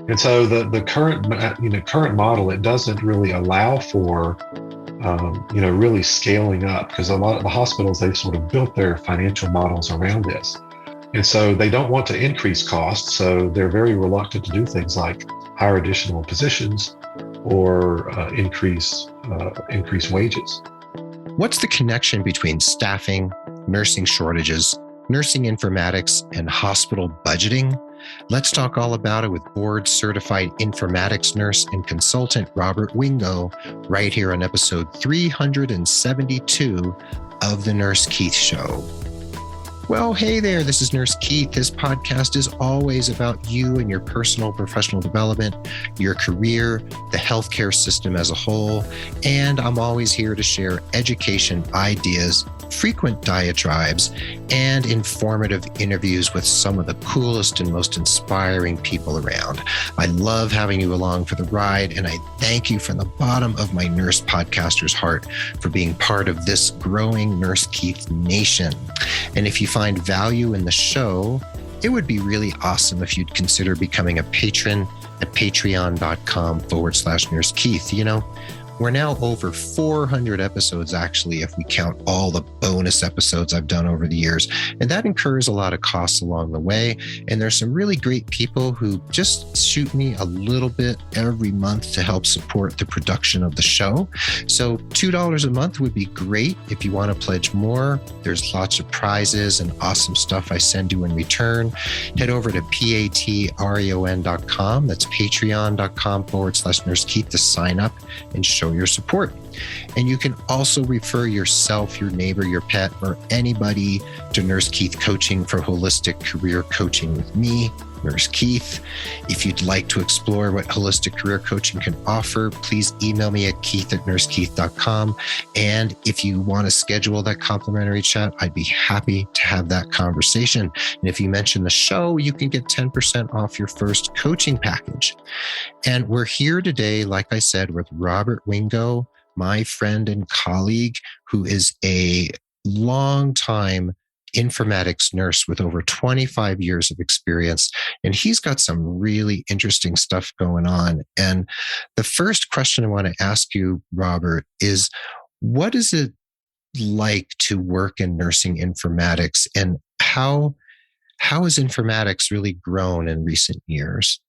And so the current current model, it doesn't really allow for really scaling up, because a lot of the hospitals, they've sort of built their financial models around this. And so they don't want to increase costs. So they're very reluctant to do things like hire additional positions or increase wages. What's the connection between staffing, nursing shortages, nursing informatics, and hospital budgeting? Let's talk all about it with board-certified informatics nurse and consultant Robert Wingo right here on episode 372 of The Nurse Keith Show. Well, hey there, this is Nurse Keith. This podcast is always about you and your personal professional development, your career, the healthcare system as a whole, and I'm always here to share education, ideas, frequent diatribes, and informative interviews with some of the coolest and most inspiring people around. I love having you along for the ride, and I thank you from the bottom of my nurse podcaster's heart for being part of this growing Nurse Keith nation. And if you find value in the show, it would be really awesome if you'd consider becoming a patron at patreon.com/Nurse Keith. You know, we're now over 400 episodes, actually, if we count all the bonus episodes I've done over the years. And that incurs a lot of costs along the way. And there's some really great people who just shoot me a little bit every month to help support the production of the show. So $2 a month would be great. If you want to pledge more, there's lots of prizes and awesome stuff I send you in return. Head over to patreon.com. That's patreon.com/Nurse Keith to sign up and show your support. And you can also refer yourself, your neighbor, your pet, or anybody to Nurse Keith Coaching for holistic career coaching with me, Nurse Keith. If you'd like to explore what holistic career coaching can offer, please email me at keith@nursekeith.com. And if you want to schedule that complimentary chat, I'd be happy to have that conversation. And if you mention the show, you can get 10% off your first coaching package. And we're here today, like I said, with Robert Wingo, my friend and colleague, who is a longtime informatics nurse with over 25 years of experience. And he's got some really interesting stuff going on. And the first question I want to ask you, Robert, is what is it like to work in nursing informatics, and how has informatics really grown in recent years?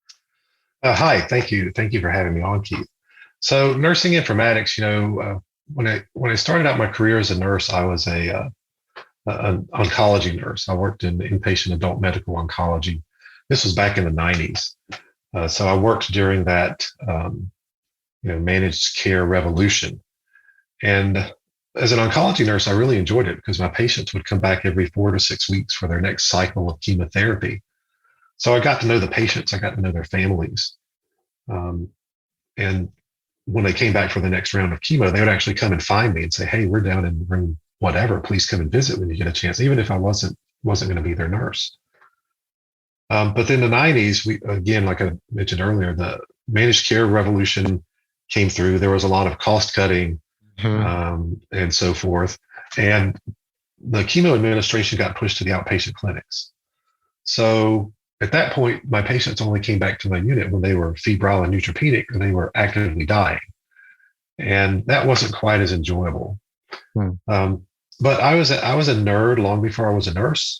Hi, thank you for having me on, Keith. So nursing informatics, when I started out my career as a nurse, I was an oncology nurse. I worked in inpatient adult medical oncology. This was back in the 90s. So I worked during that, managed care revolution. And as an oncology nurse, I really enjoyed it because my patients would come back every 4 to 6 weeks for their next cycle of chemotherapy. So I got to know the patients. I got to know their families. And when they came back for the next round of chemo, they would actually come and find me and say, "Hey, we're down in room whatever. Please come and visit when you get a chance," even if I wasn't going to be their nurse. But in the 90s, we, again, like I mentioned earlier, the managed care revolution came through. There was a lot of cost cutting and so forth. And the chemo administration got pushed to the outpatient clinics. So at that point, my patients only came back to my unit when they were febrile and neutropenic, and they were actively dying. And that wasn't quite as enjoyable. But I was a nerd long before I was a nurse.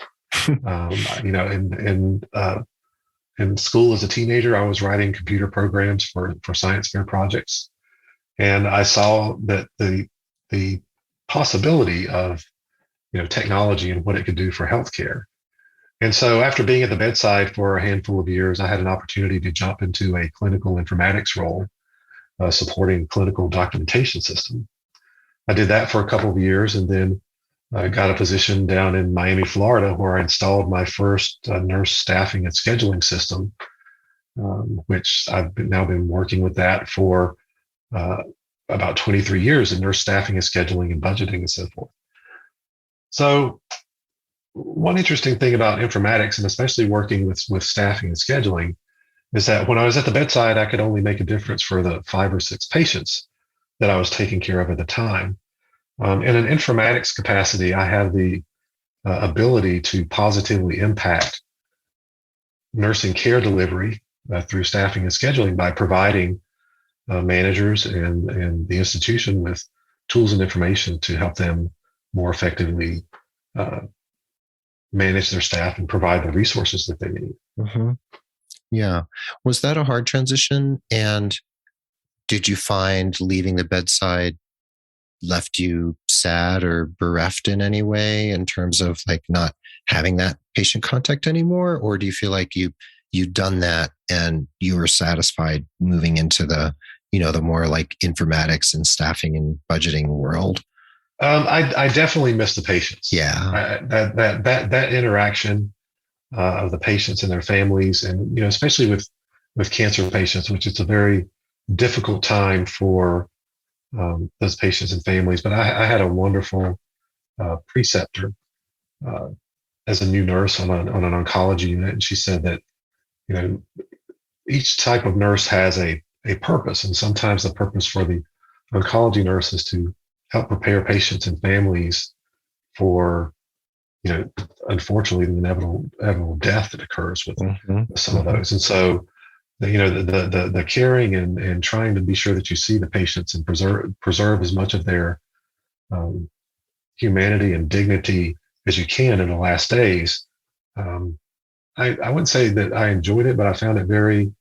In school as a teenager, I was writing computer programs for science fair projects, and I saw that the possibility of technology and what it could do for healthcare. And so, after being at the bedside for a handful of years, I had an opportunity to jump into a clinical informatics role, supporting clinical documentation system. I did that for a couple of years, and then I got a position down in Miami, Florida, where I installed my first nurse staffing and scheduling system, which I've now been working with that for about 23 years in nurse staffing and scheduling and budgeting and so forth. So one interesting thing about informatics, and especially working with staffing and scheduling, is that when I was at the bedside, I could only make a difference for the 5 or 6 patients that I was taking care of at the time. In an informatics capacity, I have the ability to positively impact nursing care delivery through staffing and scheduling by providing managers and the institution with tools and information to help them more effectively manage their staff and provide the resources that they need. Mm-hmm. Yeah. Was that a hard transition? And did you find leaving the bedside left you sad or bereft in any way in terms of like not having that patient contact anymore? Or do you feel like you'd done that and you were satisfied moving into the more like informatics and staffing and budgeting world? I definitely miss the patients. Yeah. That interaction of the patients and their families, and especially with cancer patients, which is a very difficult time for those patients and families. But I had a wonderful preceptor as a new nurse on an oncology unit, and she said that each type of nurse has a purpose, and sometimes the purpose for the oncology nurse is to help prepare patients and families for unfortunately the inevitable death that occurs with some of those. And so the caring and trying to be sure that you see the patients and preserve as much of their humanity and dignity as you can in the last days. I wouldn't say that I enjoyed it, but I found it very,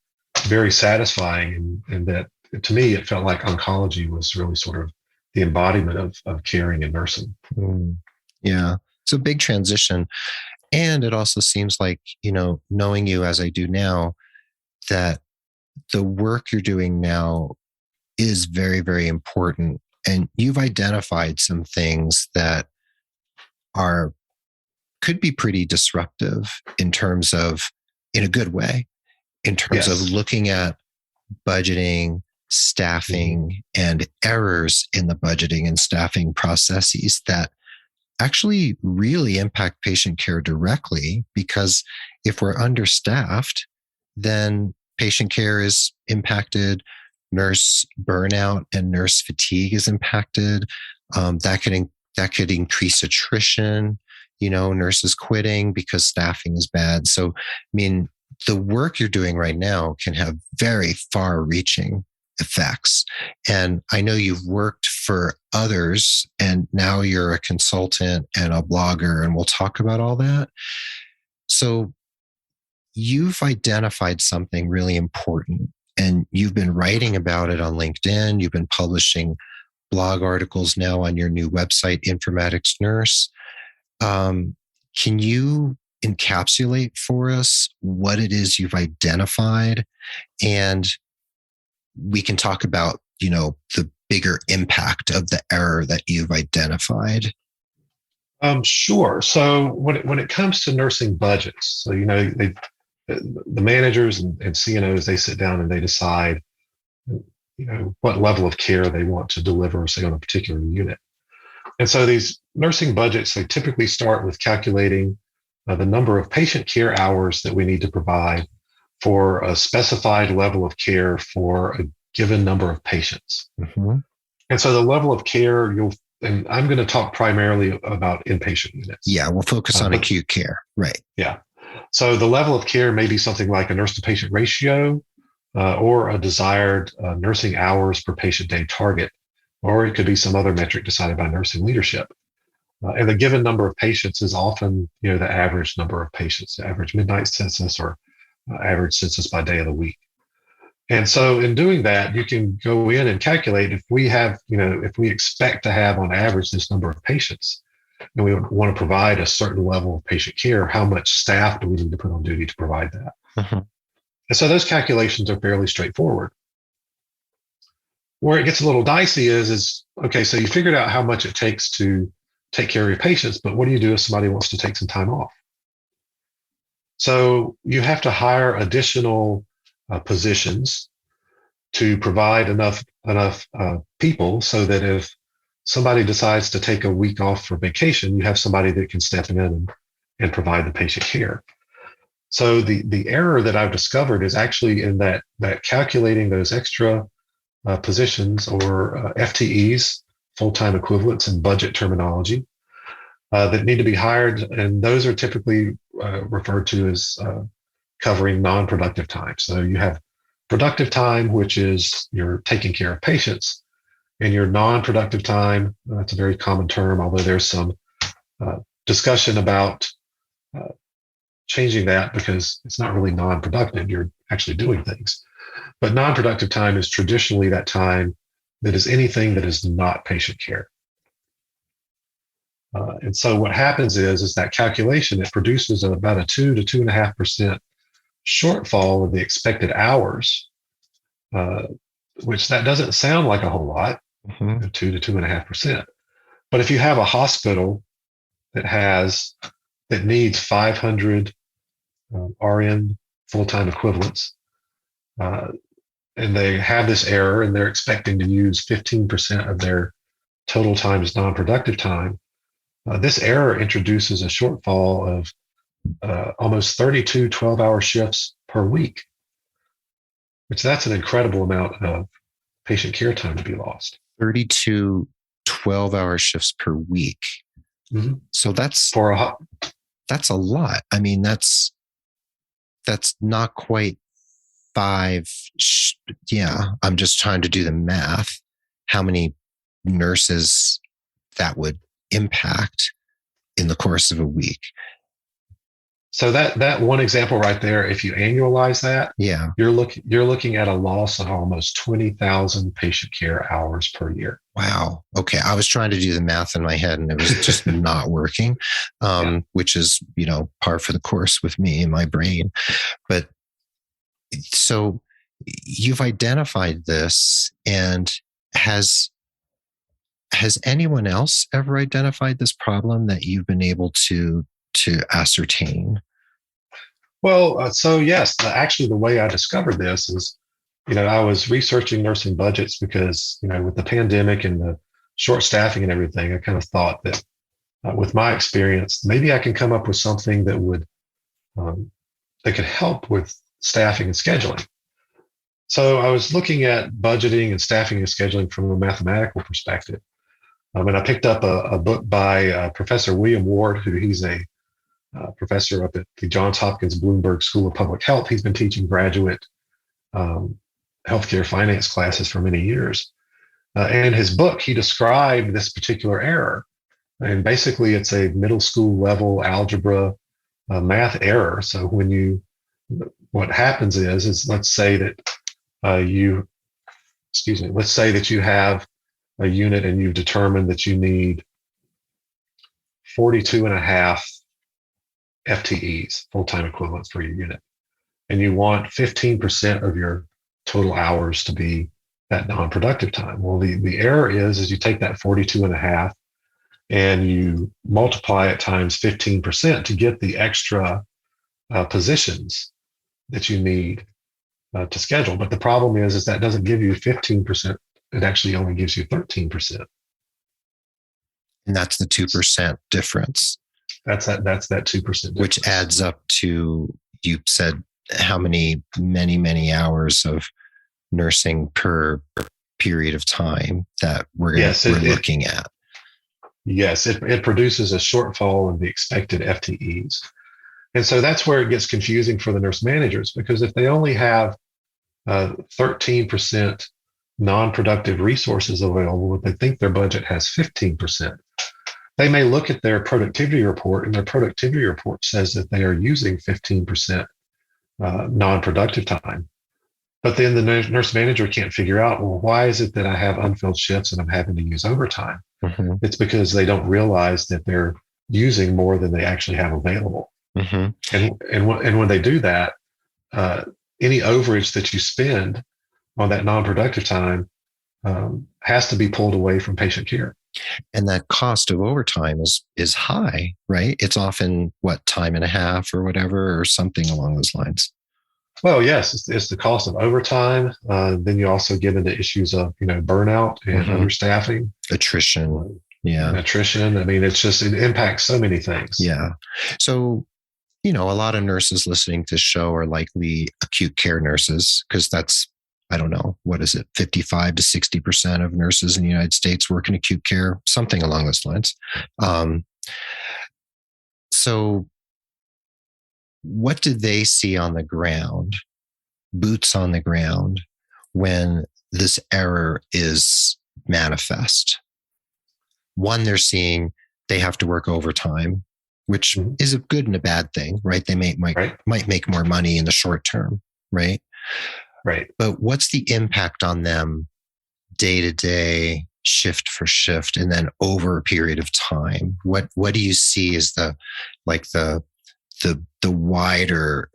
very satisfying, and that to me it felt like oncology was really sort of the embodiment of caring and nursing. Yeah, it's a big transition. And it also seems like, knowing you as I do now, that the work you're doing now is very, very important. And you've identified some things that could be pretty disruptive in a good way, in terms of looking at budgeting, staffing, and errors in the budgeting and staffing processes that actually really impact patient care directly. Because if we're understaffed, then patient care is impacted, nurse burnout and nurse fatigue is impacted. That could increase attrition, nurses quitting because staffing is bad. So, the work you're doing right now can have very far-reaching effects. And I know you've worked for others, and now you're a consultant and a blogger, and we'll talk about all that. So you've identified something really important, and you've been writing about it on LinkedIn. You've been publishing blog articles now on your new website, Informatics Nurse. Can you encapsulate for us what it is you've identified? And we can talk about, the bigger impact of the error that you've identified. Sure. So when it comes to nursing budgets, so, the managers and CNOs, they sit down and they decide, what level of care they want to deliver, say, on a particular unit. And so these nursing budgets, they typically start with calculating the number of patient care hours that we need to provide for a specified level of care for a given number of patients. And so the level of care, and I'm going to talk primarily about inpatient units. Yeah, we'll focus on acute care. Right. Yeah. So the level of care may be something like a nurse to patient ratio, or a desired nursing hours per patient day target, or it could be some other metric decided by nursing leadership. And the given number of patients is often, the average number of patients, the average midnight census or average census by day of the week. And so in doing that, you can go in and calculate if we have, if we expect to have on average this number of patients, and we want to provide a certain level of patient care, how much staff do we need to put on duty to provide that? And so those calculations are fairly straightforward. Where it gets a little dicey is okay, so you figured out how much it takes to take care of your patients, but what do you do if somebody wants to take some time off? So you have to hire additional positions to provide enough people so that if somebody decides to take a week off for vacation, you have somebody that can step in and provide the patient care. So the error that I've discovered is actually in that calculating those extra positions, or FTEs, full-time equivalents in budget terminology, that need to be hired. And those are typically referred to as covering non-productive time. So you have productive time, which is you're taking care of patients, and your non-productive time, that's a very common term, although there's some discussion about changing that because it's not really non-productive. You're actually doing things. But non-productive time is traditionally that time that is anything that is not patient care. And so what happens is that calculation, it produces about a 2 to 2.5% shortfall of the expected hours, which that doesn't sound like a whole lot, 2 to 2.5%. But if you have a hospital that needs 500 RN full-time equivalents, and they have this error and they're expecting to use 15% of their total time as non-productive time, this error introduces a shortfall of almost 32 12-hour shifts per week, which that's an incredible amount of patient care time to be lost. 32 12-hour shifts per week. Mm-hmm. So that's a lot. I mean, that's not quite 5. I'm just trying to do the math. How many nurses that would impact in the course of a week? So that one example right there, if you annualize that, you're looking at a loss of almost 20,000 patient care hours per year. Wow. Okay. I was trying to do the math in my head and it was just not working, which is, par for the course with me in my brain. But so you've identified this, and has anyone else ever identified this problem that you've been able to ascertain? Well, so yes, actually the way I discovered this is, I was researching nursing budgets because, with the pandemic and the short staffing and everything, I kind of thought that with my experience, maybe I can come up with something that would, that could help with staffing and scheduling. So I was looking at budgeting and staffing and scheduling from a mathematical perspective. And I picked up a book by Professor William Ward, he's a professor up at the Johns Hopkins Bloomberg School of Public Health. He's been teaching graduate healthcare finance classes for many years. And in his book, he described this particular error. And basically, it's a middle school level algebra math error. So what happens is let's say that let's say that you have a unit and you've determined that you need 42.5 FTEs, full-time equivalents for your unit. And you want 15% of your total hours to be that non-productive time. Well, the error is you take that 42.5 and you multiply it times 15% to get the extra positions that you need to schedule. But the problem is that doesn't give you 15%. It actually only gives you 13%. And that's the 2% difference. That's that 2% difference. Which adds up to, you said, how many hours of nursing per period of time that we're looking at. Yes, it produces a shortfall of the expected FTEs. And so that's where it gets confusing for the nurse managers, because if they only have 13% non-productive resources available, but they think their budget has 15%, they may look at their productivity report, and their productivity report says that they are using 15% non-productive time. But then the nurse manager can't figure out, well, why is it that I have unfilled shifts and I'm having to use overtime? Mm-hmm. It's because they don't realize that they're using more than they actually have available. Mm-hmm. And when they do that, any overage that you spend on that non-productive time has to be pulled away from patient care. And that cost of overtime is high, right? It's often time and a half or whatever, or something along those lines. Well, yes, it's the cost of overtime. Then you also get into issues of burnout and understaffing, attrition. Attrition. I mean, it impacts so many things. Yeah. So, a lot of nurses listening to this show are likely acute care nurses, because that's, I don't know, what is it? 55 to 60% of nurses in the United States work in acute care, something along those lines. So what do they see on the ground, boots on the ground, when this error is manifest? One, they're seeing they have to work overtime, which is a good and a bad thing, right? They might make more money in the short term, right? Right. But what's the impact on them day to day, shift for shift, and then over a period of time? What do you see as the wider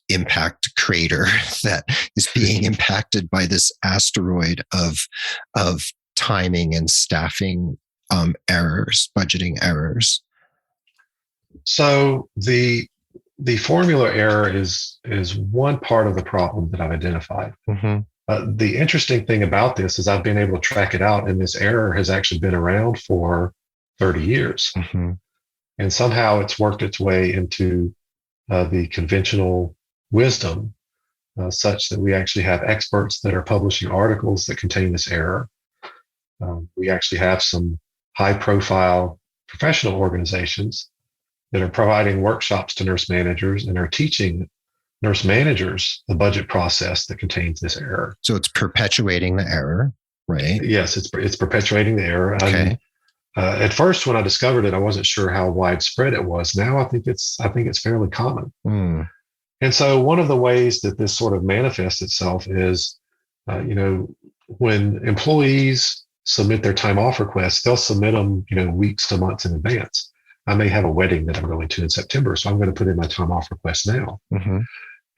impact crater that is being impacted by this asteroid of timing and staffing errors, budgeting errors? So the formula error is one part of the problem that I've identified. The interesting thing about this is I've been able to track it out, and this error has actually been around for 30 years. And somehow it's worked its way into the conventional wisdom, such that we actually have experts that are publishing articles that contain this error. We actually have some high-profile professional organizations that are providing workshops to nurse managers and are teaching nurse managers the budget process that contains this error. So it's perpetuating the error, right? Yes, it's perpetuating the error. Okay. At first, when I discovered it, I wasn't sure how widespread it was. Now I think it's fairly common. And so one of the ways that this sort of manifests itself is, when employees submit their time off requests, they'll submit them, weeks to months in advance. I may have a wedding that I'm going to in September, so I'm going to put in my time off request now.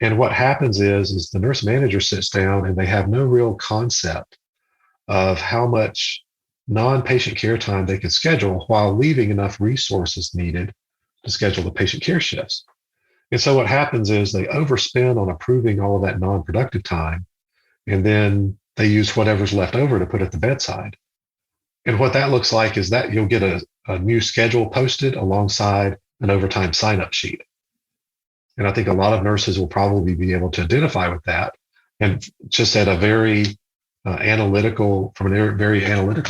And what happens is the nurse manager sits down and they have no real concept of how much non-patient care time they can schedule while leaving enough resources needed to schedule the patient care shifts. And so what happens is they overspend on approving all of that non-productive time, and then they use whatever's left over to put at the bedside. And what that looks like is that you'll get a new schedule posted alongside an overtime sign-up sheet. And I think a lot of nurses will probably be able to identify with that. And just at a very analytical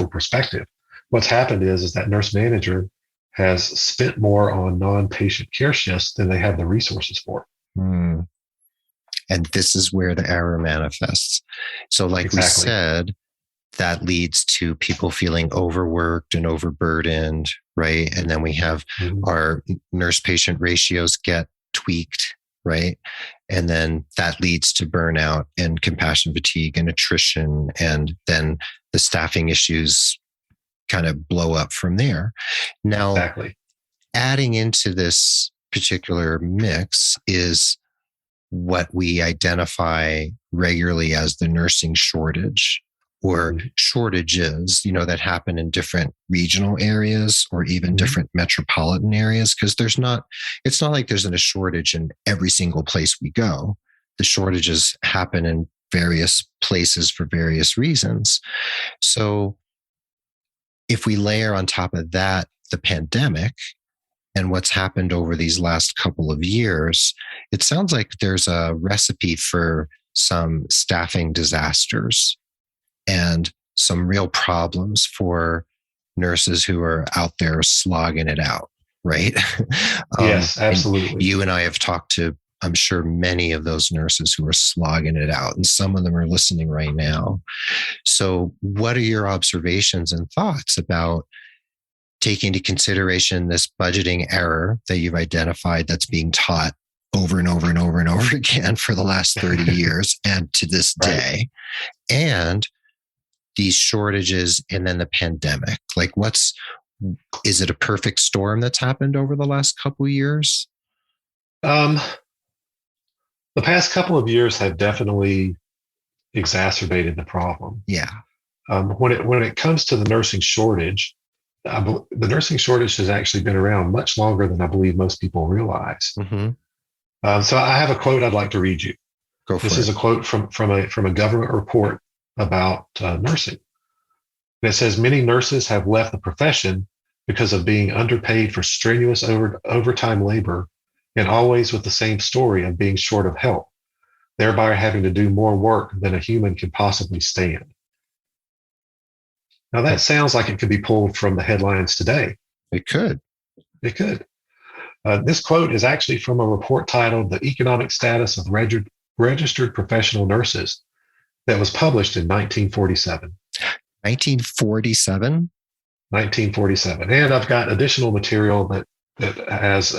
perspective, what's happened is that nurse manager has spent more on non-patient care shifts than they have the resources for. And this is where the error manifests. So like we said, that leads to people feeling overworked and overburdened, right? And then we have our nurse-patient ratios get tweaked, right? And then that leads to burnout and compassion fatigue and attrition. And then the staffing issues kind of blow up from there. Now, adding into this particular mix is what we identify regularly as the nursing shortage, or shortages, that happen in different regional areas or even different metropolitan areas. Because it's not like there's a shortage in every single place we go. The shortages happen in various places for various reasons. So if we layer on top of that the pandemic and what's happened over these last couple of years, it sounds like there's a recipe for some staffing disasters and some real problems for nurses who are out there slogging it out, right? Yes, absolutely. You and I have talked to, I'm sure, many of those nurses who are slogging it out, and some of them are listening right now. So what are your observations and thoughts about taking into consideration this budgeting error that you've identified that's being taught over and over and over and over again for the last 30 years and to this day, and these shortages and then the pandemic? Like, is it a perfect storm that's happened over the last couple of years? The past couple of years have definitely exacerbated the problem. Yeah. When it comes to the nursing shortage, the nursing shortage has actually been around much longer than I believe most people realize. So I have a quote I'd like to read you. This is a quote from a government report about nursing. And it says, many nurses have left the profession because of being underpaid for strenuous overtime labor, and always with the same story of being short of help, thereby having to do more work than a human can possibly stand. Now that sounds like it could be pulled from the headlines today. It could. This quote is actually from a report titled The Economic Status of Registered Professional Nurses that was published in 1947. 1947? 1947. And I've got additional material that has,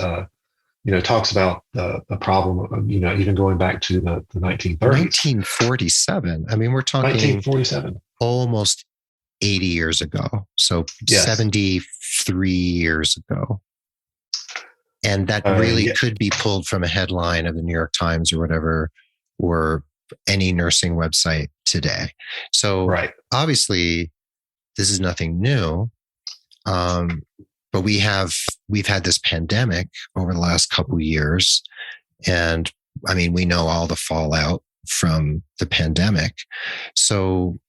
talks about the problem of, even going back to the 1930s. 1947. I mean, we're talking 1947. Almost 80 years ago. So Yes. 73 years ago. And that really could be pulled from a headline of the New York Times or whatever, or any nursing website today. So obviously, this is nothing new. But we've had this pandemic over the last couple of years. And I mean, we know all the fallout from the pandemic. So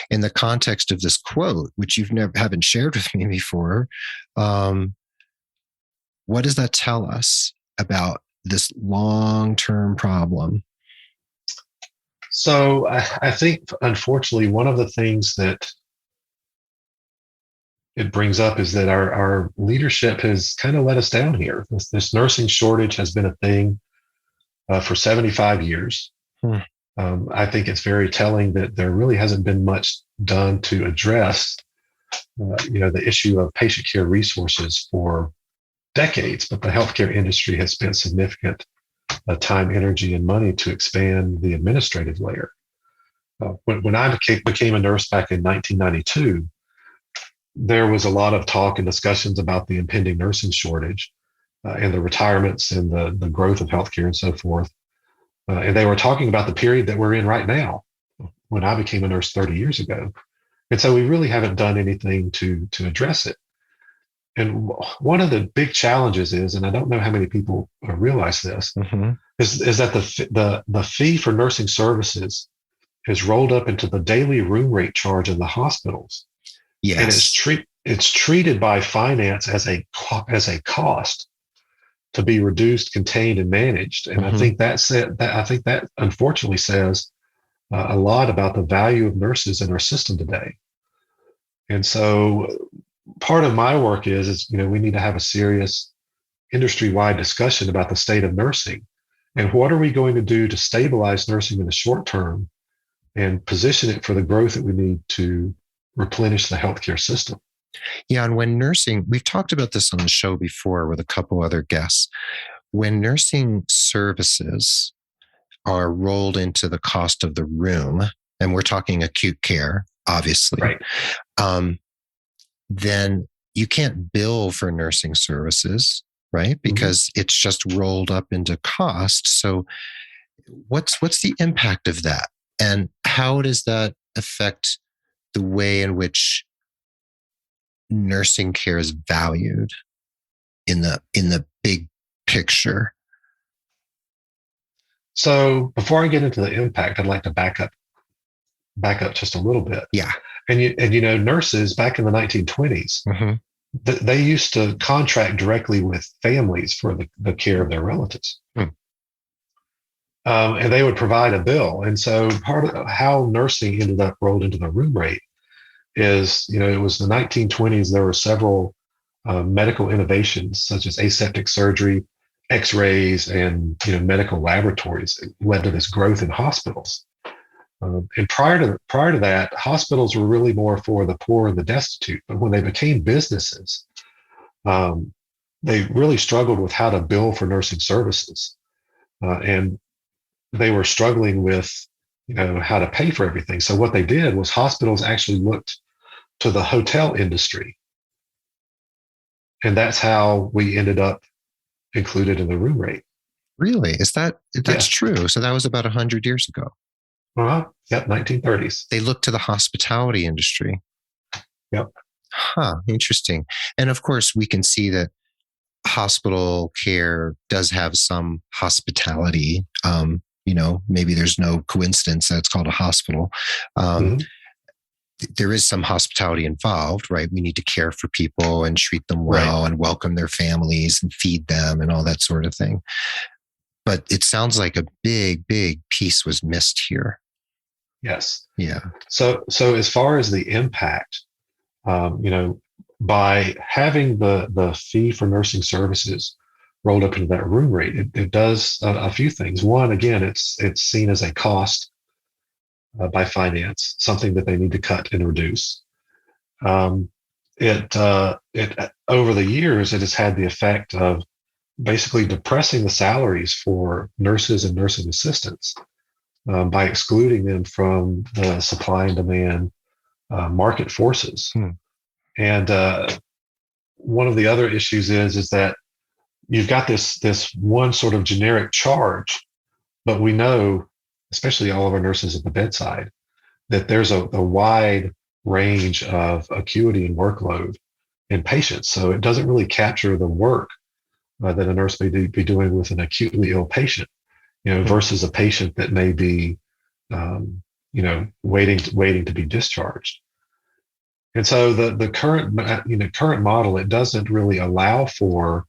in the context of this quote, which haven't shared with me before, what does that tell us about this long-term problem? So I think, unfortunately, one of the things that it brings up is that our leadership has kind of let us down here. This nursing shortage has been a thing for 75 years. I think it's very telling that there really hasn't been much done to address, the issue of patient care resources for decades. But the healthcare industry has spent significant time, energy, and money to expand the administrative layer. When I became a nurse back in 1992, there was a lot of talk and discussions about the impending nursing shortage and the retirements and the growth of healthcare and so forth. And they were talking about the period that we're in right now, when I became a nurse 30 years ago. And so we really haven't done anything to address it. And one of the big challenges is, and I don't know how many people realize this, is that the fee for nursing services is rolled up into the daily room rate charge in the hospitals. Yes. And it's treated by finance as a cost to be reduced, contained, and managed. And I think that unfortunately says a lot about the value of nurses in our system today. And so part of my work is we need to have a serious industry-wide discussion about the state of nursing and what are we going to do to stabilize nursing in the short term and position it for the growth that we need to replenish the healthcare system. Yeah, and when nursing, we've talked about this on the show before with a couple other guests. When nursing services are rolled into the cost of the room, and we're talking acute care, obviously, then you can't bill for nursing services, right? Because it's just rolled up into cost. So what's the impact of that? And how does that affect the way in which nursing care is valued in the big picture? So before I get into the impact, I'd like to back up just a little bit. Yeah. And nurses back in the 1920s, they used to contract directly with families for the care of their relatives. And they would provide a bill. And so part of how nursing ended up rolled into the room rate is, it was the 1920s. There were several medical innovations such as aseptic surgery, x-rays, and medical laboratories that led to this growth in hospitals. And prior to that, hospitals were really more for the poor and the destitute. But when they became businesses, they really struggled with how to bill for nursing services. And they were struggling with, how to pay for everything. So what they did was hospitals actually looked to the hotel industry. And that's how we ended up included in the room rate. Really? That's true? So that was about 100 years ago. Yep, 1930s. They looked to the hospitality industry. Yep. Interesting. And of course, we can see that hospital care does have some hospitality. Maybe there's no coincidence that it's called a hospital. There is some hospitality involved, right? We need to care for people and treat them well and welcome their families and feed them and all that sort of thing. But it sounds like a big, big piece was missed here. Yes. Yeah. So as far as the impact, by having the fee for nursing services rolled up into that room rate, it does a few things. One, again, it's seen as a cost by finance, something that they need to cut and reduce. Um, it over the years, it has had the effect of basically depressing the salaries for nurses and nursing assistants by excluding them from the supply and demand market forces. And one of the other issues is that you've got this one sort of generic charge, but we know, especially all of our nurses at the bedside, that there's a wide range of acuity and workload in patients. So it doesn't really capture the work that a nurse may be doing with an acutely ill patient, versus a patient that may be, waiting to be discharged. And so the current model, it doesn't really allow for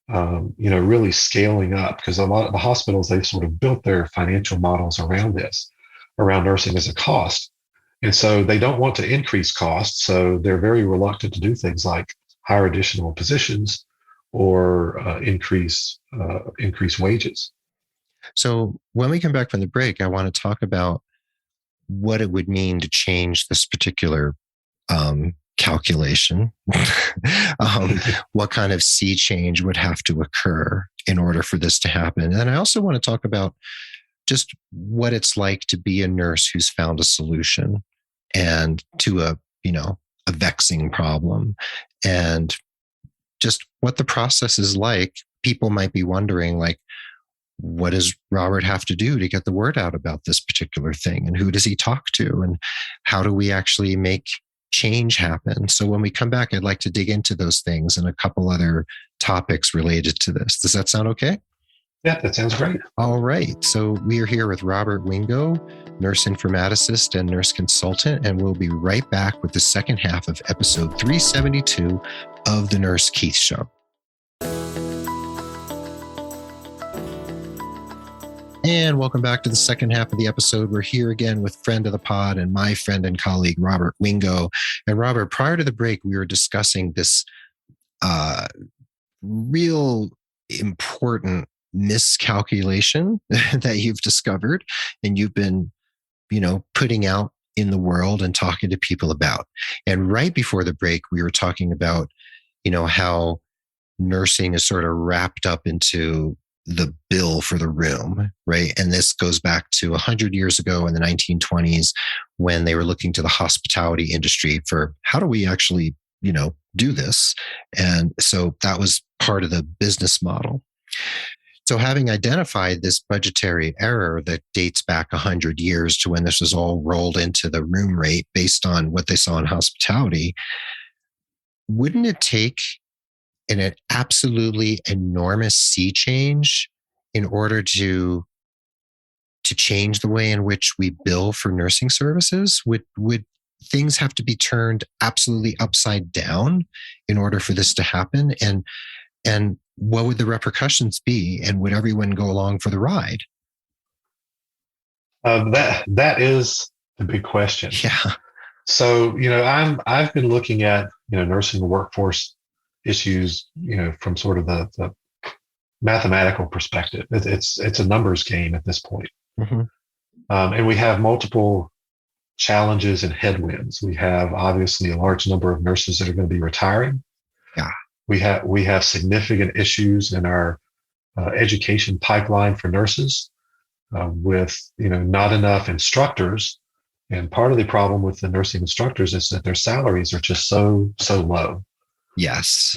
really scaling up, because a lot of the hospitals, they've sort of built their financial models around nursing as a cost. And so they don't want to increase costs. So they're very reluctant to do things like hire additional positions or increase wages. So when we come back from the break, I want to talk about what it would mean to change this particular calculation. What kind of sea change would have to occur in order for this to happen? And I also want to talk about just what it's like to be a nurse who's found a solution and to a vexing problem, and just what the process is like. People might be wondering, like, what does Robert have to do to get the word out about this particular thing? And who does he talk to? And how do we actually make change happen? So when we come back, I'd like to dig into those things and a couple other topics related to this. Does that sound okay? Yeah, that sounds great. All right. So we are here with Robert Wingo, nurse informaticist and nurse consultant, and we'll be right back with the second half of episode 372 of The Nurse Keith Show. And welcome back to the second half of the episode. We're here again with friend of the pod and my friend and colleague, Robert Wingo. And Robert, prior to the break, we were discussing this real important miscalculation that you've discovered and you've been, putting out in the world and talking to people about. And right before the break, we were talking about, how nursing is sort of wrapped up into the bill for the room, right? And this goes back to 100 years ago in the 1920s when they were looking to the hospitality industry for how do we actually, do this? And so that was part of the business model. So having identified this budgetary error that dates back 100 years to when this was all rolled into the room rate based on what they saw in hospitality, wouldn't it take an absolutely enormous sea change in order to change the way in which we bill for nursing services? Would things have to be turned absolutely upside down in order for this to happen? And what would the repercussions be? And would everyone go along for the ride? That is the big question. Yeah. So, I've been looking at, nursing workforce issues, from sort of the mathematical perspective. It's a numbers game at this point. Mm-hmm. And we have multiple challenges and headwinds. We have obviously a large number of nurses that are going to be retiring. Yeah. We have significant issues in our education pipeline for nurses with not enough instructors. And part of the problem with the nursing instructors is that their salaries are just so low. Yes.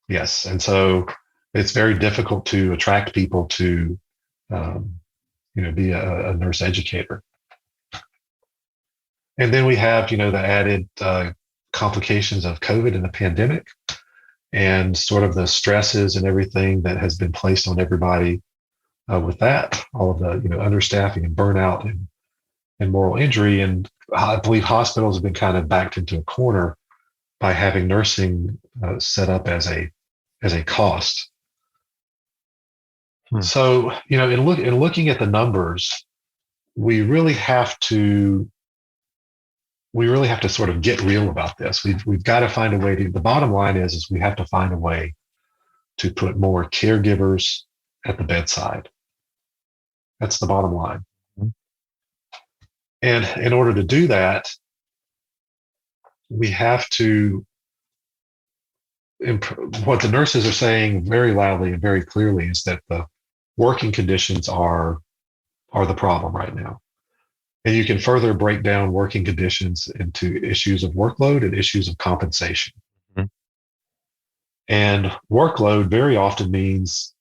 Yes, and so it's very difficult to attract people to be a nurse educator. And then we have the added complications of COVID and the pandemic, and sort of the stresses and everything that has been placed on everybody with that, all of the understaffing and burnout and moral injury. And I believe hospitals have been kind of backed into a corner by having nursing set up as a cost. So in looking at the numbers, we really have to we really have to sort of get real about this. We've got to find a way to, the bottom line is we have to find a way to put more caregivers at the bedside. That's the bottom line. And in order to do that, we have to what the nurses are saying very loudly and very clearly is that the working conditions are the problem right now. And you can further break down working conditions into issues of workload and issues of compensation. Mm-hmm. And workload very often means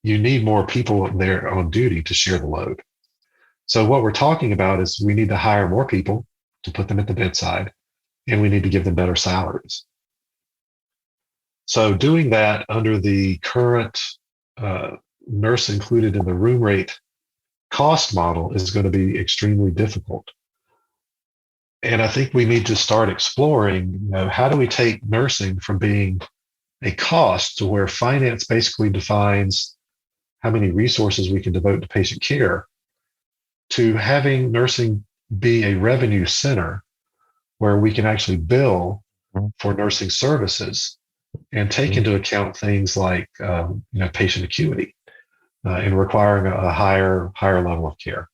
you need more people there on duty to share the load. So what we're talking about is we need to hire more people to put them at the bedside, and we need to give them better salaries. So doing that under the current nurse included in the room rate cost model is going to be extremely difficult. And I think we need to start exploring, how do we take nursing from being a cost to where finance basically defines how many resources we can devote to patient care, to having nursing be a revenue center where we can actually bill for nursing services and take into account things like patient acuity and requiring a higher level of care.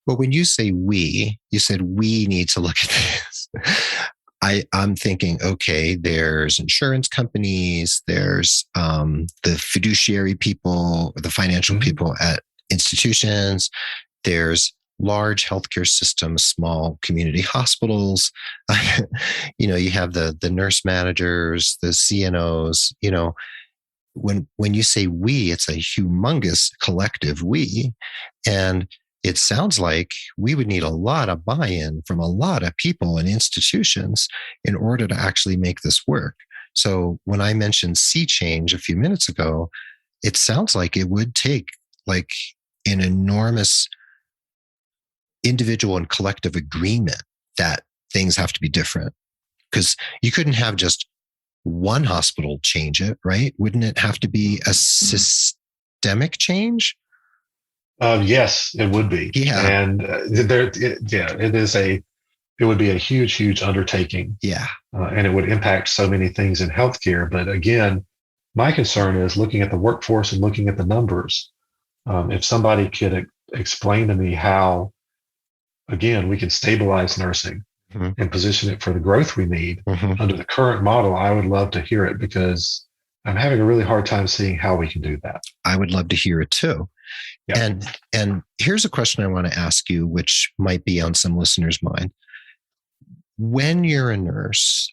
But when you say you said we need to look at this. I'm thinking, okay, there's insurance companies, there's the fiduciary people, the financial people at institutions, there's large healthcare systems, small community hospitals. You have the nurse managers, the CNOs. When you say we, it's a humongous collective we, and it sounds like we would need a lot of buy-in from a lot of people and institutions in order to actually make this work. So when I mentioned sea change a few minutes ago, it sounds like it would take like an enormous individual and collective agreement that things have to be different, because you couldn't have just one hospital change it, right? Wouldn't it have to be a systemic change? Yes, it would be. Yeah. And it would be a huge undertaking. Yeah. And it would impact so many things in healthcare. But again, my concern is looking at the workforce and looking at the numbers. If somebody could explain to me how, again, we can stabilize nursing and position it for the growth we need under the current model, I would love to hear it, because I'm having a really hard time seeing how we can do that. I would love to hear it too. Yeah. And here's a question I want to ask you, which might be on some listeners' mind. When you're a nurse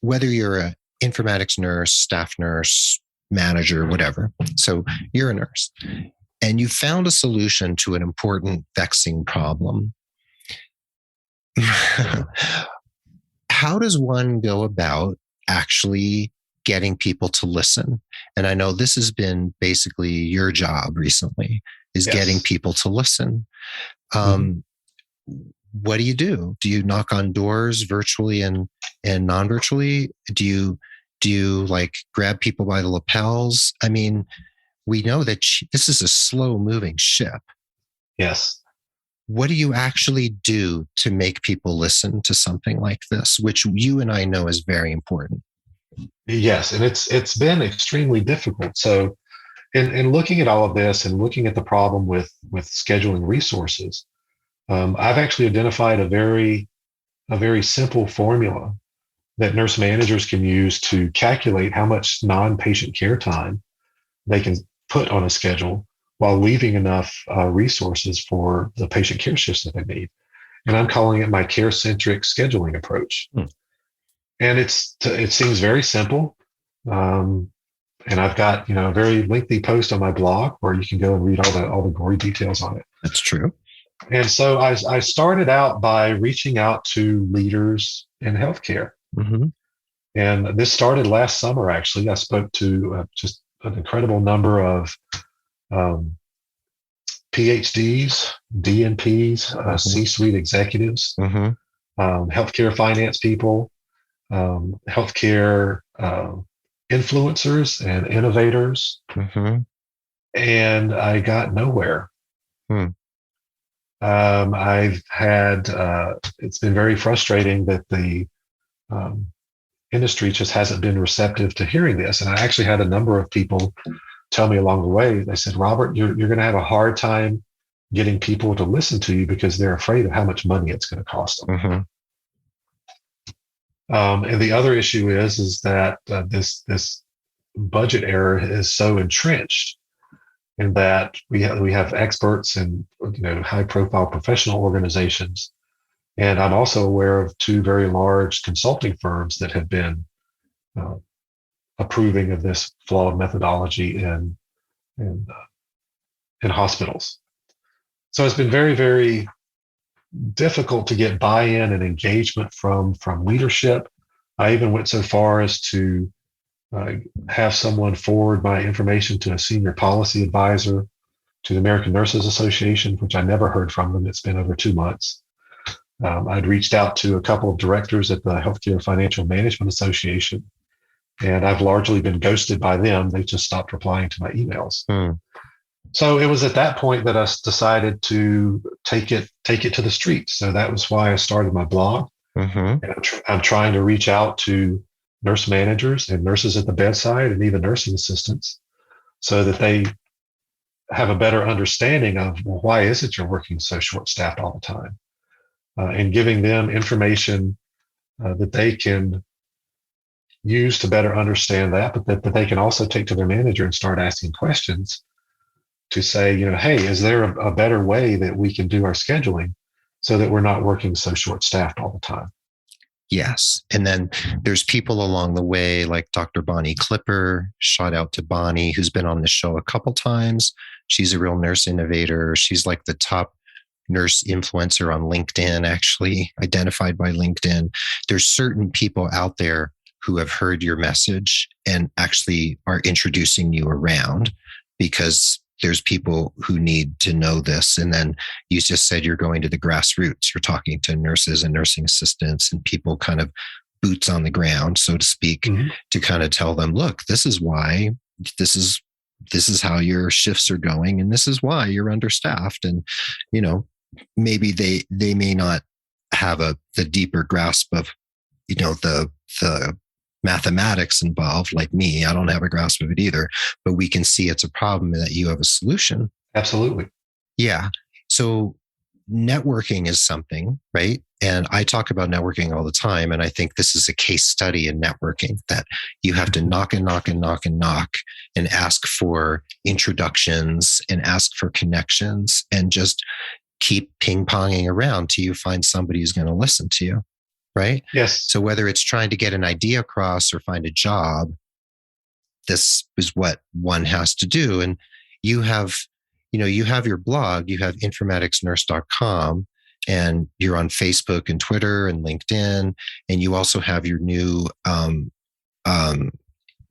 whether you're an informatics nurse, staff nurse, manager, whatever, so you're a nurse and you found a solution to an important, vexing problem. How does one go about actually getting people to listen? And I know this has been basically your job recently, is getting people to listen. What do you do? Do you knock on doors virtually and non-virtually? Do you like grab people by the lapels? I mean, we know that this is a slow moving ship. Yes. What do you actually do to make people listen to something like this, which you and I know is very important? Yes, and it's been extremely difficult. So in looking at all of this and looking at the problem with scheduling resources, I've actually identified a very simple formula that nurse managers can use to calculate how much non-patient care time they can put on a schedule while leaving enough resources for the patient care shifts that they need. And I'm calling it my care-centric scheduling approach. And it seems very simple. And I've got, a very lengthy post on my blog where you can go and read all the gory details on it. That's true. And so I started out by reaching out to leaders in healthcare. And this started last summer, actually. I spoke to just an incredible number of PhDs, DNPs, C-suite executives, healthcare finance people, healthcare influencers and innovators. And I got nowhere. I've had, it's been very frustrating that the um, industry just hasn't been receptive to hearing this. And I actually had a number of people tell me along the way, they said, Robert, you're going to have a hard time getting people to listen to you because they're afraid of how much money it's going to cost them. Mm-hmm. And the other issue is that this budget error is so entrenched in that we have experts and high profile professional organizations, and I'm also aware of two very large consulting firms that have been uh, approving of this flawed methodology in, in hospitals. So it's been very, very difficult to get buy-in and engagement from leadership. I even went so far as to have someone forward my information to a senior policy advisor to the American Nurses Association, which I never heard from them. It's been over 2 months. I'd reached out to a couple of directors at the Healthcare Financial Management Association, and I've largely been ghosted by them. They just stopped replying to my emails. So it was at that point that I decided to take it to the streets. So that was why I started my blog. Mm-hmm. And I'm trying to reach out to nurse managers and nurses at the bedside and even nursing assistants so that they have a better understanding of, well, why is it you're working so short-staffed all the time? And giving them information that they can use to better understand that, but that they can also take to their manager and start asking questions to say, hey, is there a better way that we can do our scheduling so that we're not working so short-staffed all the time? Yes. And then there's people along the way like Dr. Bonnie Clipper. Shout out to Bonnie, who's been on the show a couple times. She's a real nurse innovator. She's like the top nurse influencer on LinkedIn, actually identified by LinkedIn. There's certain people out there who have heard your message and actually are introducing you around because there's people who need to know this. And then you just said you're going to the grassroots. You're talking to nurses and nursing assistants and people kind of boots on the ground, so to speak, to kind of tell them, look, this is why, this is how your shifts are going. And this is why you're understaffed. And, maybe they may not have the deeper grasp of, the mathematics involved like me. I don't have a grasp of it either, but we can see it's a problem and that you have a solution. Absolutely. Yeah. So networking is something, right? And I talk about networking all the time. And I think this is a case study in networking that you have to knock and knock and knock and knock and ask for introductions and ask for connections and just keep ping-ponging around till you find somebody who's going to listen to you. Right? Yes. So whether it's trying to get an idea across or find a job, this is what one has to do. And you have your blog, you have informaticsnurse.com, and you're on Facebook and Twitter and LinkedIn. And you also have your new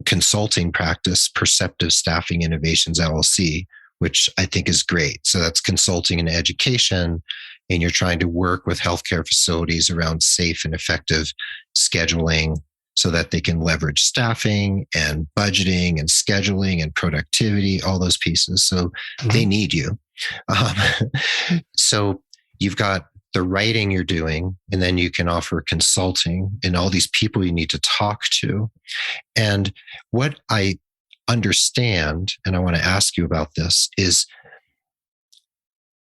consulting practice, Perceptive Staffing Innovations, LLC, which I think is great. So that's consulting and education. And you're trying to work with healthcare facilities around safe and effective scheduling so that they can leverage staffing and budgeting and scheduling and productivity, all those pieces. So they need you. So you've got the writing you're doing, and then you can offer consulting and all these people you need to talk to. And what I understand, and I want to ask you about this, is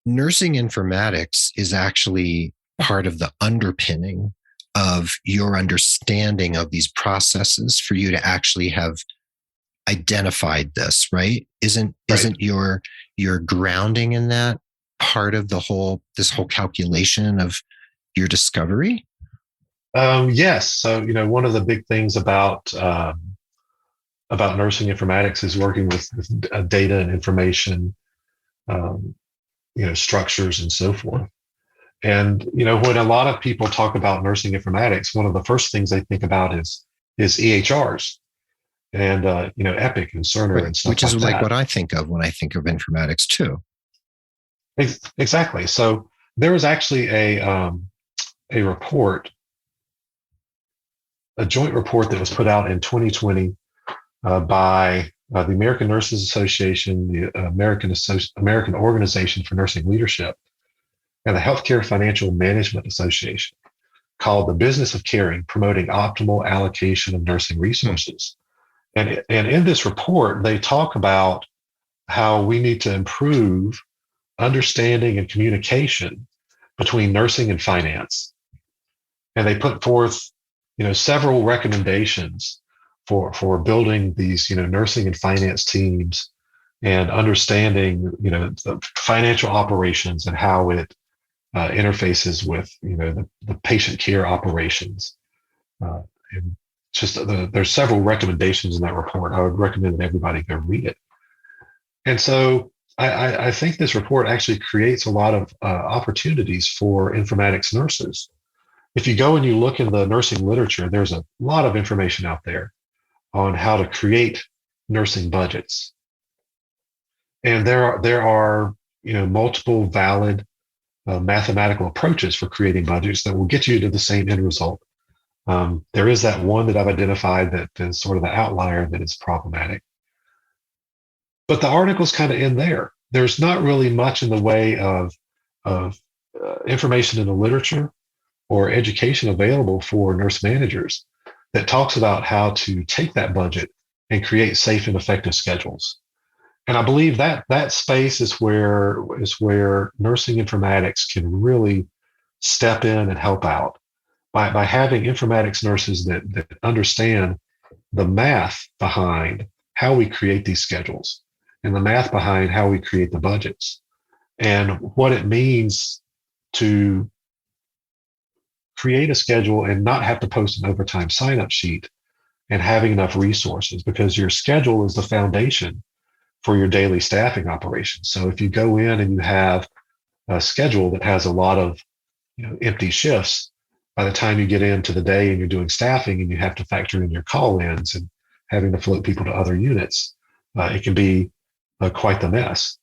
nursing informatics is actually part of the underpinning of your understanding of these processes for you to actually have identified this, right? Isn't your grounding in that part of this whole calculation of your discovery? Yes. So, one of the big things about nursing informatics is working with data and information, structures and so forth. And, when a lot of people talk about nursing informatics, one of the first things they think about is EHRs and, Epic and Cerner and stuff, which is like what I think of when I think of informatics too. Exactly. So there was actually a report, a joint report that was put out in 2020 by the American Nurses Association, the American Organization for Nursing Leadership, and the Healthcare Financial Management Association, called The Business of Caring, Promoting Optimal Allocation of Nursing Resources. And in this report, they talk about how we need to improve understanding and communication between nursing and finance. And they put forth, several recommendations for building these, nursing and finance teams and understanding, the financial operations and how it interfaces with, the patient care operations. And there's several recommendations in that report. I would recommend that everybody go read it. And so I think this report actually creates a lot of opportunities for informatics nurses. If you go and you look in the nursing literature, there's a lot of information out there on how to create nursing budgets. And there are multiple valid mathematical approaches for creating budgets that will get you to the same end result. There is that one that I've identified that is sort of the outlier that is problematic. But the article's kind of in there. There's not really much in the way of information in the literature or education available for nurse managers that talks about how to take that budget and create safe and effective schedules. And I believe that space is where nursing informatics can really step in and help out by having informatics nurses that understand the math behind how we create these schedules and the math behind how we create the budgets and what it means to create a schedule and not have to post an overtime sign-up sheet and having enough resources, because your schedule is the foundation for your daily staffing operations. So if you go in and you have a schedule that has a lot of empty shifts, by the time you get into the day and you're doing staffing and you have to factor in your call-ins and having to float people to other units, it can be quite the mess.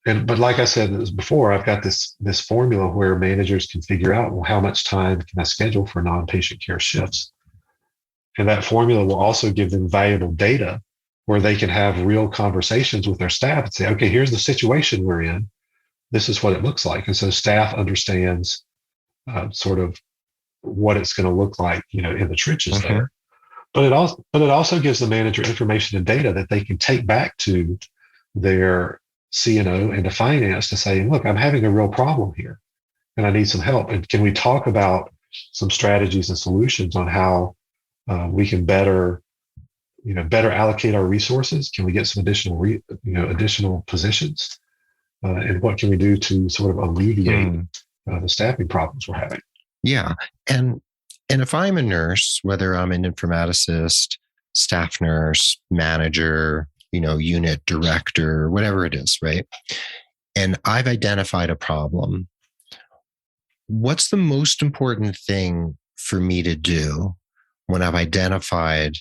But like I said before, I've got this formula where managers can figure out, well, how much time can I schedule for non-patient care shifts? And that formula will also give them valuable data where they can have real conversations with their staff and say, okay, here's the situation we're in. This is what it looks like. And so staff understands sort of what it's going to look like, in the trenches there. But it also gives the manager information and data that they can take back to their CNO and to finance to say, look, I'm having a real problem here and I need some help. And can we talk about some strategies and solutions on how we can better allocate our resources? Can we get some additional positions? And what can we do to sort of alleviate the staffing problems we're having? Yeah. And if I'm a nurse, whether I'm an informaticist, staff nurse, manager, unit director, whatever it is, right? And I've identified a problem. What's the most important thing for me to do when I've identified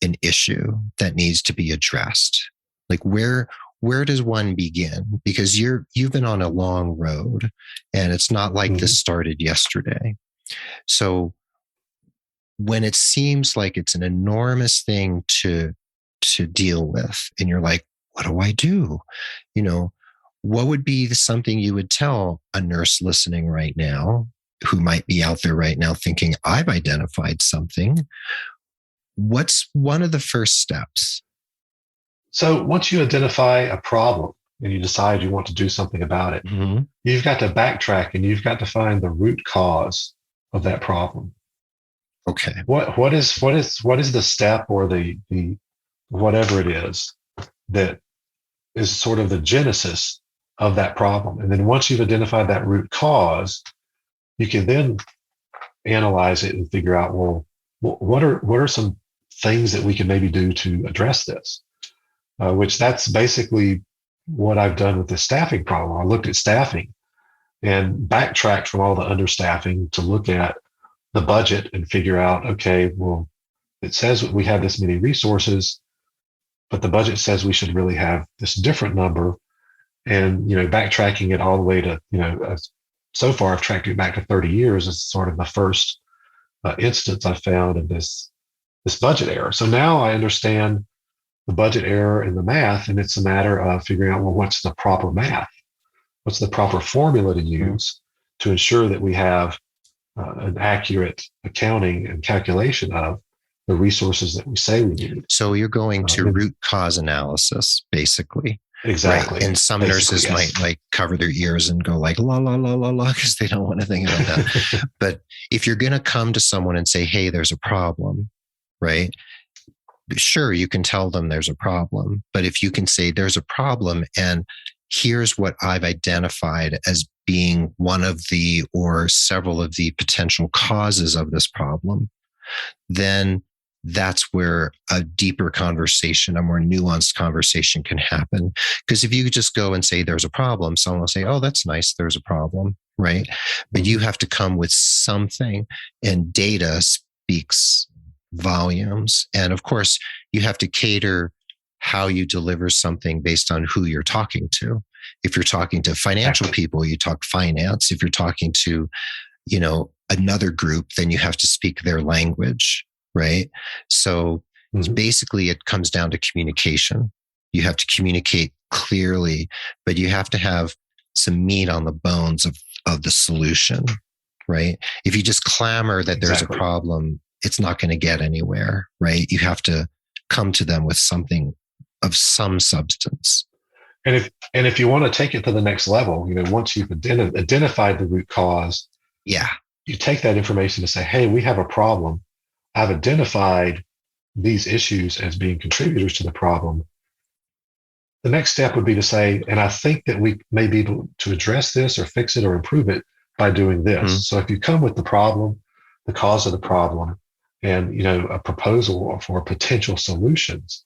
an issue that needs to be addressed? Like where does one begin? Because you've been on a long road and it's not like this started yesterday. So when it seems like it's an enormous thing to deal with, and you're like, what do I do? What would be something you would tell a nurse listening right now who might be out there right now thinking, I've identified something? What's one of the first steps? So once you identify a problem and you decide you want to do something about it, you've got to backtrack and you've got to find the root cause of that problem. Okay. What is the step or the whatever it is that is sort of the genesis of that problem? And then once you've identified that root cause, you can then analyze it and figure out, well, what are some things that we can maybe do to address this? Which that's basically what I've done with the staffing problem. I looked at staffing and backtracked from all the understaffing to look at the budget and figure out, okay, well, it says we have this many resources, but the budget says we should really have this different number. And, backtracking it all the way to, so far I've tracked it back to 30 years as sort of the first instance I found of this budget error. So now I understand the budget error in the math, and it's a matter of figuring out, well, what's the proper math? what's the proper formula to use to ensure that we have an accurate accounting and calculation of the resources that we say we need. So you're going to root cause analysis, basically. Exactly. Right. And some nurses might like cover their ears and go like, la, la, la, la, la, because they don't want to think about that. But if you're going to come to someone and say, hey, there's a problem, right? Sure, you can tell them there's a problem. But if you can say there's a problem and here's what I've identified as being one of the or several of the potential causes of this problem, then that's where a deeper conversation, a more nuanced conversation can happen. Because if you just go and say there's a problem, someone will say, oh, that's nice, there's a problem, right? But you have to come with something, and data speaks volumes. And of course, you have to cater how you deliver something based on who you're talking to. If you're talking to financial people, you talk finance. If you're talking to, another group, then you have to speak their language, right? So basically it comes down to communication. You have to communicate clearly, but you have to have some meat on the bones of the solution, right? If you just clamor that there's a problem, it's not going to get anywhere, right? You have to come to them with something of some substance. And if you want to take it to the next level, once you've identified the root cause, you take that information to say, hey, we have a problem. I've identified these issues as being contributors to the problem. The next step would be to say, and I think that we may be able to address this or fix it or improve it by doing this. So if you come with the problem, the cause of the problem, and a proposal for potential solutions,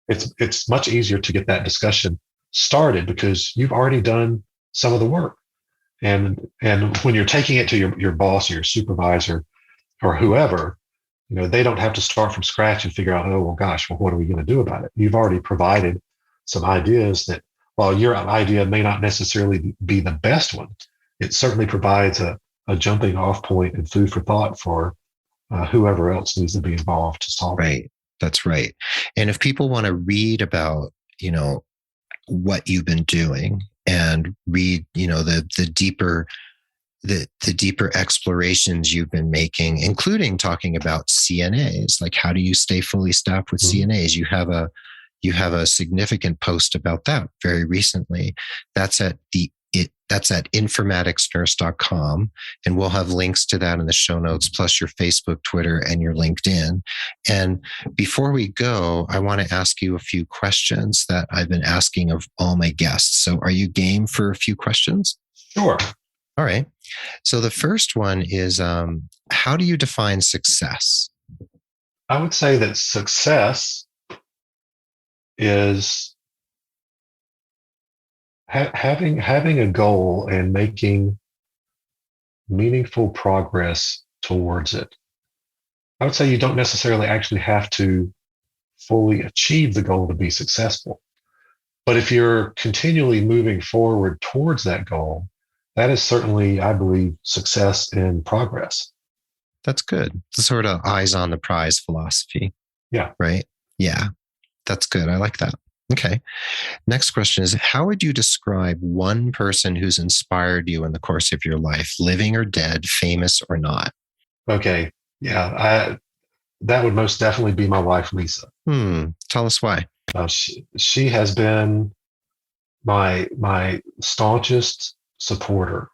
it's much easier to get that discussion started because you've already done some of the work. And when you're taking it to your boss or your supervisor or whoever, they don't have to start from scratch and figure out, what are we going to do about it? You've already provided some ideas that, while your idea may not necessarily be the best one, it certainly provides a jumping off point and food for thought for whoever else needs to be involved to solve it. Right. That's right. And if people want to read about, what you've been doing and read, the deeper explorations you've been making, including talking about CNAs, like how do you stay fully staffed with CNAs? You have a significant post about that very recently. That's at informaticsnurse.com. And we'll have links to that in the show notes, plus your Facebook, Twitter, and your LinkedIn. And before we go, I want to ask you a few questions that I've been asking of all my guests. So are you game for a few questions? Sure. All right. So the first one is, how do you define success? I would say that success is having a goal and making meaningful progress towards it. I would say you don't necessarily actually have to fully achieve the goal to be successful. But if you're continually moving forward towards that goal, that is certainly, I believe, success and progress. That's good. The sort of eyes on the prize philosophy. Yeah. Right? Yeah. That's good. I like that. Okay. Next question is, how would you describe one person who's inspired you in the course of your life, living or dead, famous or not? Okay. Yeah. That would most definitely be my wife, Lisa. Tell us why. She has been my staunchest supporter.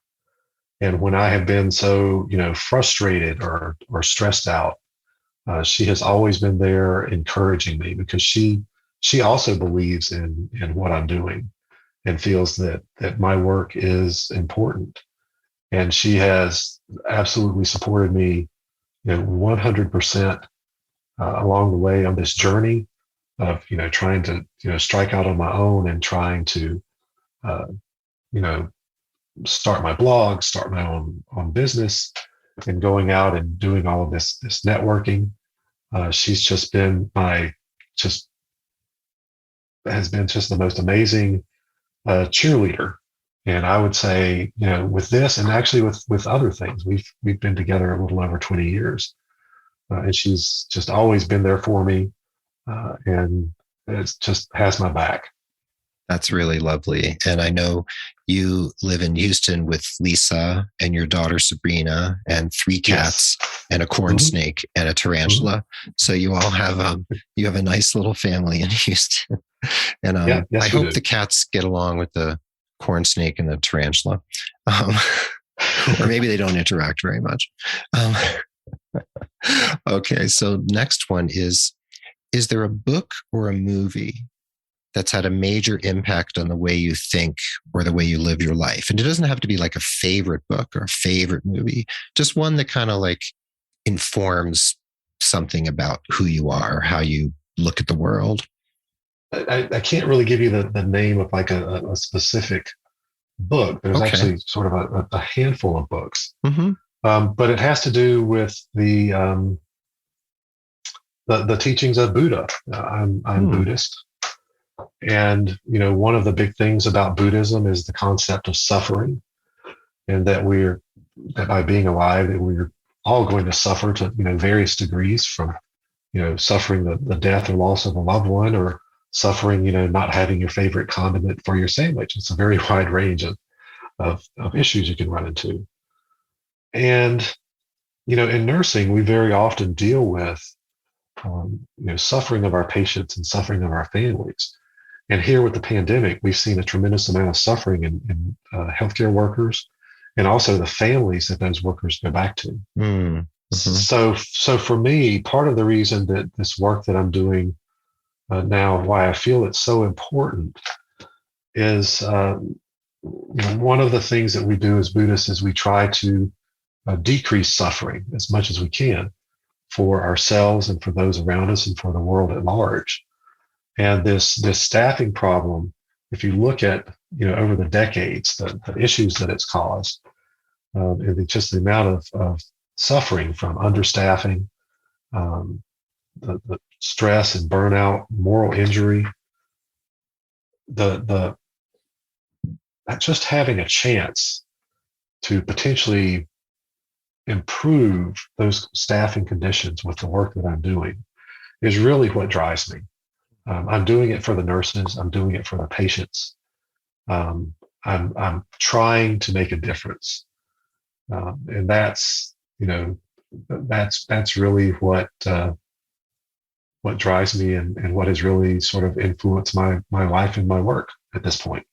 And when I have been so, frustrated or stressed out, she has always been there encouraging me because she also believes in what I'm doing and feels that my work is important. And she has absolutely supported me 100% along the way on this journey of, trying to, strike out on my own and trying to, start my blog, start my own business, and going out and doing all of this networking. She's just been has been just the most amazing cheerleader. And I would say, with this and actually with other things, we've been together a little over 20 years. And she's just always been there for me. And it just has my back. That's really lovely. And I know you live in Houston with Lisa and your daughter Sabrina and three Yes. cats and a corn Hmm. snake and a Hmm. tarantula. So you all have you have a nice little family in Houston. And Yeah. I Yes, we hope do. the cats get along with the corn snake and the tarantula. Um, or maybe they don't interact very much. Um, okay, so next one is there a book or a movie that's had a major impact on the way you think or the way you live your life? And it doesn't have to be like a favorite book or a favorite movie, just one that kind of like informs something about who you are, how you look at the world. I can't really give you the name of like a specific book. There's Okay. actually sort of a handful of books, Mm-hmm. but it has to do with the teachings of Buddha. I'm Hmm. Buddhist, and one of the big things about Buddhism is the concept of suffering, and that by being alive, that we're all going to suffer to various degrees, from suffering the death or loss of a loved one, or suffering not having your favorite condiment for your sandwich. It's a very wide range of issues you can run into. And in nursing, we very often deal with suffering of our patients and suffering of our families. And here with the pandemic, we've seen a tremendous amount of suffering in healthcare workers, and also the families that those workers go back to. Mm-hmm. So for me, part of the reason that this work that I'm doing now, why I feel it's so important, is one of the things that we do as Buddhists is we try to decrease suffering as much as we can for ourselves and for those around us and for the world at large. And this staffing problem, if you look at over the decades, the issues that it's caused, and just the amount of suffering from understaffing, um, the stress and burnout, moral injury, the just having a chance to potentially improve those staffing conditions with the work that I'm doing is really what drives me. I'm doing it for the nurses. I'm doing it for the patients. Um, I'm trying to make a difference, and that's really what drives me, and what has really sort of influenced my life and my work at this point.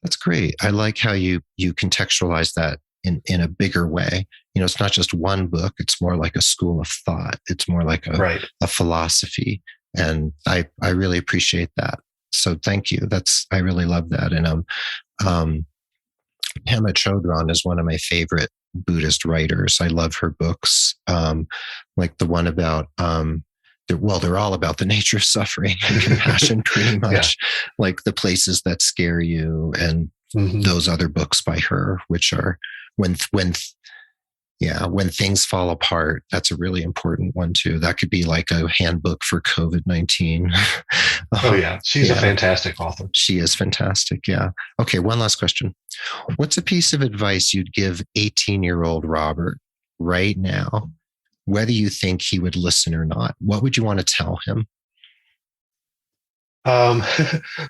That's great. I like how you contextualize that in a bigger way. It's not just one book. It's more like a school of thought. It's more like Right. a philosophy. And I really appreciate that. So thank you. I really love that. And Pema Chodron is one of my favorite Buddhist writers. I love her books. Like the one about they're all about the nature of suffering and compassion, pretty much. Yeah. Like The Places That Scare You, and those other books by her, which are when things fall apart. That's a really important one too. That could be like a handbook for COVID-19. Oh yeah, she's a fantastic author. She is fantastic. Yeah. Okay. One last question. What's a piece of advice you'd give 18-year-old Robert right now, whether you think he would listen or not? What would you want to tell him?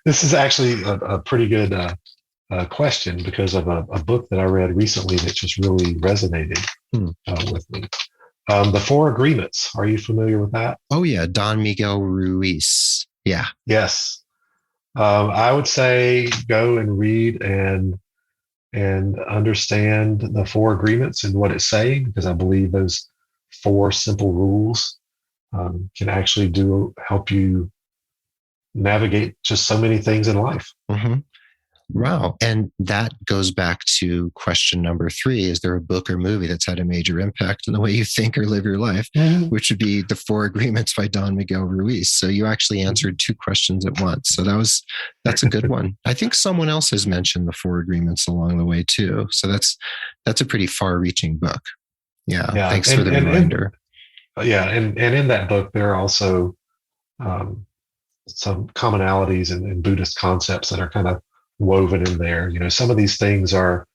This is actually a pretty good question, because of a book that I read recently that just really resonated with me. The Four Agreements. Are you familiar with that? Oh yeah, Don Miguel Ruiz. Yeah. Yes. I would say go and read and understand the Four Agreements and what it's saying, because I believe those four simple rules can actually help you navigate just so many things in life. Mm-hmm. Wow. And that goes back to question number 3. Is there a book or movie that's had a major impact on the way you think or live your life? Which would be The Four Agreements by Don Miguel Ruiz. So you actually answered 2 questions at once. So that's a good one. I think someone else has mentioned The Four Agreements along the way too. So that's a pretty far reaching book. Yeah. Thanks for the reminder. And in that book, there are also some commonalities and Buddhist concepts that are kind of woven in there. Some of these things are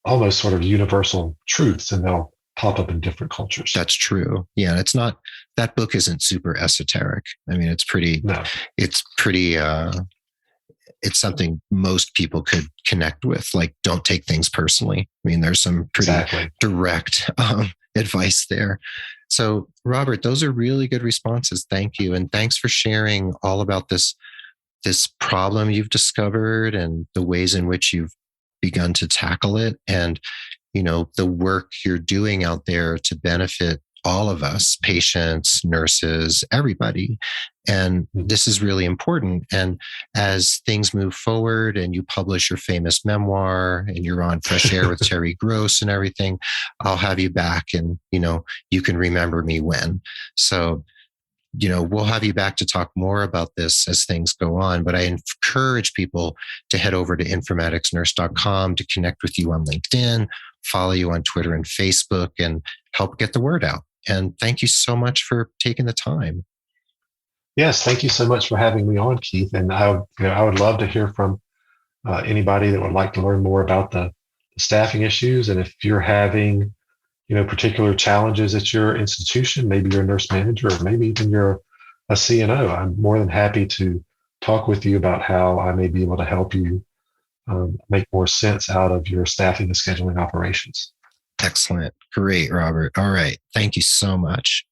almost sort of universal truths, and they'll pop up in different cultures. That's true. Yeah, it's not, that book isn't super esoteric. I mean, it's pretty it's something most people could connect with. Like, don't take things personally. I mean, there's some pretty direct advice there. So, Robert, those are really good responses. Thank you. And thanks for sharing all about this problem you've discovered and the ways in which you've begun to tackle it, and, the work you're doing out there to benefit all of us, patients, nurses, everybody. And this is really important. And as things move forward and you publish your famous memoir and you're on Fresh Air with Terry Gross and everything, I'll have you back, and, you can remember me when. So, we'll have you back to talk more about this as things go on. But I encourage people to head over to informaticsnurse.com to connect with you on LinkedIn, follow you on Twitter and Facebook, and help get the word out. And thank you so much for taking the time. Yes, thank you so much for having me on, Keith. And I would love to hear from anybody that would like to learn more about the staffing issues. And if you're having particular challenges at your institution, maybe you're a nurse manager, or maybe even you're a CNO, I'm more than happy to talk with you about how I may be able to help you make more sense out of your staffing and scheduling operations. Excellent. Great, Robert. All right. Thank you so much.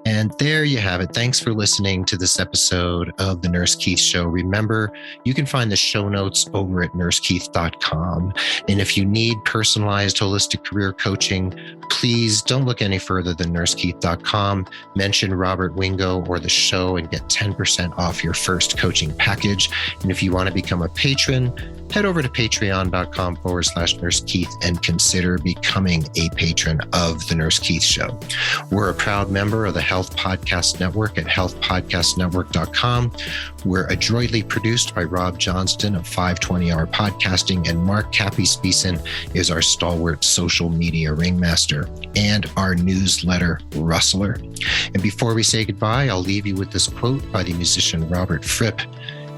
And there you have it. Thanks for listening to this episode of the Nurse Keith Show. Remember, you can find the show notes over at nursekeith.com. And if you need personalized holistic career coaching, please don't look any further than nursekeith.com. Mention Robert Wingo or the show and get 10% off your first coaching package. And if you want to become a patron, head over to patreon.com/Nurse Keith and consider becoming a patron of the Nurse Keith Show. We're a proud member of the Health Podcast Network at healthpodcastnetwork.com. We're adroitly produced by Rob Johnston of 520R Podcasting, and Mark Cappy Speeson is our stalwart social media ringmaster and our newsletter rustler. And before we say goodbye, I'll leave you with this quote by the musician Robert Fripp.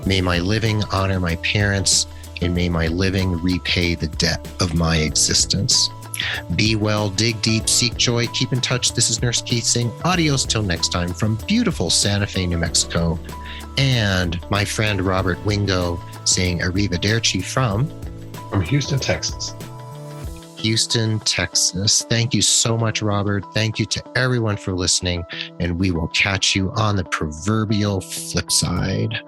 "May my living honor my parents, and may my living repay the debt of my existence." Be well, dig deep, seek joy, keep in touch. This is Nurse Keith saying adios till next time from beautiful Santa Fe, New Mexico. And my friend Robert Wingo saying arrivederci from Houston, Texas. Houston, Texas. Thank you so much, Robert. Thank you to everyone for listening, and we will catch you on the proverbial flip side.